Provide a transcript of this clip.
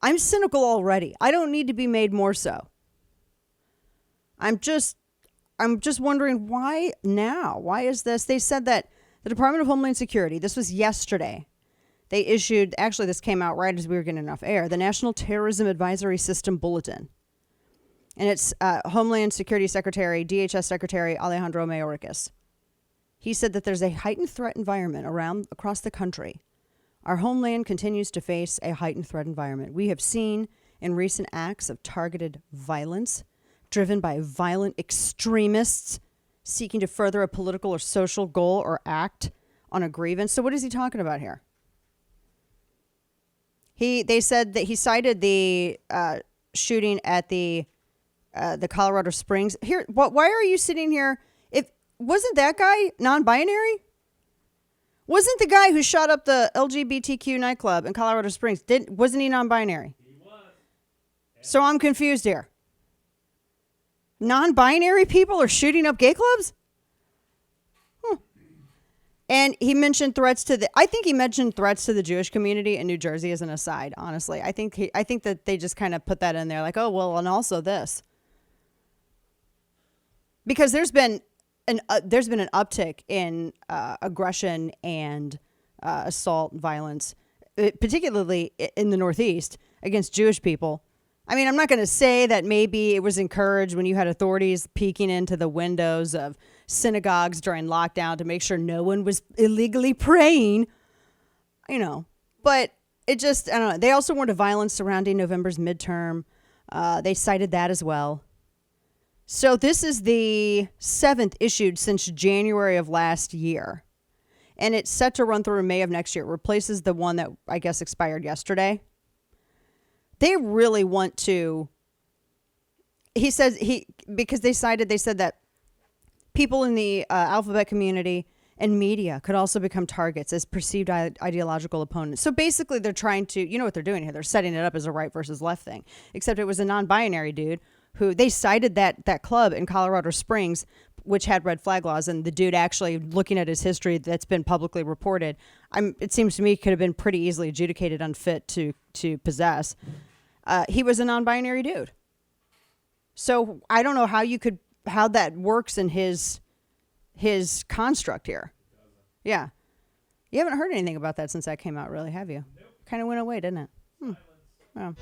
I'm cynical already. I don't need to be made more so. I'm just wondering why now? Why is this? They said that the Department of Homeland Security, this was yesterday, they issued, actually this came out right as we were getting enough air, the National Terrorism Advisory System Bulletin. And it's Homeland Security Secretary, DHS Secretary Alejandro Mayorkas. He said that there's a heightened threat environment across the country. Our homeland continues to face a heightened threat environment. We have seen in recent acts of targeted violence driven by violent extremists seeking to further a political or social goal or act on a grievance. So what is he talking about here? They said that he cited the shooting at the Colorado Springs. Here, why are you sitting here? Wasn't that guy non-binary? Wasn't the guy who shot up the LGBTQ nightclub in Colorado Springs, wasn't he non-binary? He was. So I'm confused here. Non-binary people are shooting up gay clubs? And he mentioned I think he mentioned threats to the Jewish community in New Jersey as an aside, honestly. I think that they just kind of put that in there like, oh, well, and also this. Because there's been an uptick in aggression and assault violence, particularly in the Northeast against Jewish people. I mean, I'm not going to say that maybe it was encouraged when you had authorities peeking into the windows of synagogues during lockdown to make sure no one was illegally praying, but it just, I don't know. They also warned of violence surrounding November's midterm. They cited that as well. So this is the 7th issued since January of last year. And it's set to run through May of next year. It replaces the one that I guess expired yesterday. They really want to, he says, because they said that people in the alphabet community and media could also become targets as perceived ideological opponents. So basically they're trying to, you know what they're doing here? They're setting it up as a right versus left thing, except it was a non-binary dude who they cited that club in Colorado Springs, which had red flag laws. And the dude actually, looking at his history that's been publicly reported, it seems to me could have been pretty easily adjudicated unfit to possess. He was a non-binary dude. So I don't know how that works in his construct here. Yeah. You haven't heard anything about that since that came out, really, have you? Nope. Kind of went away, didn't it? Yeah.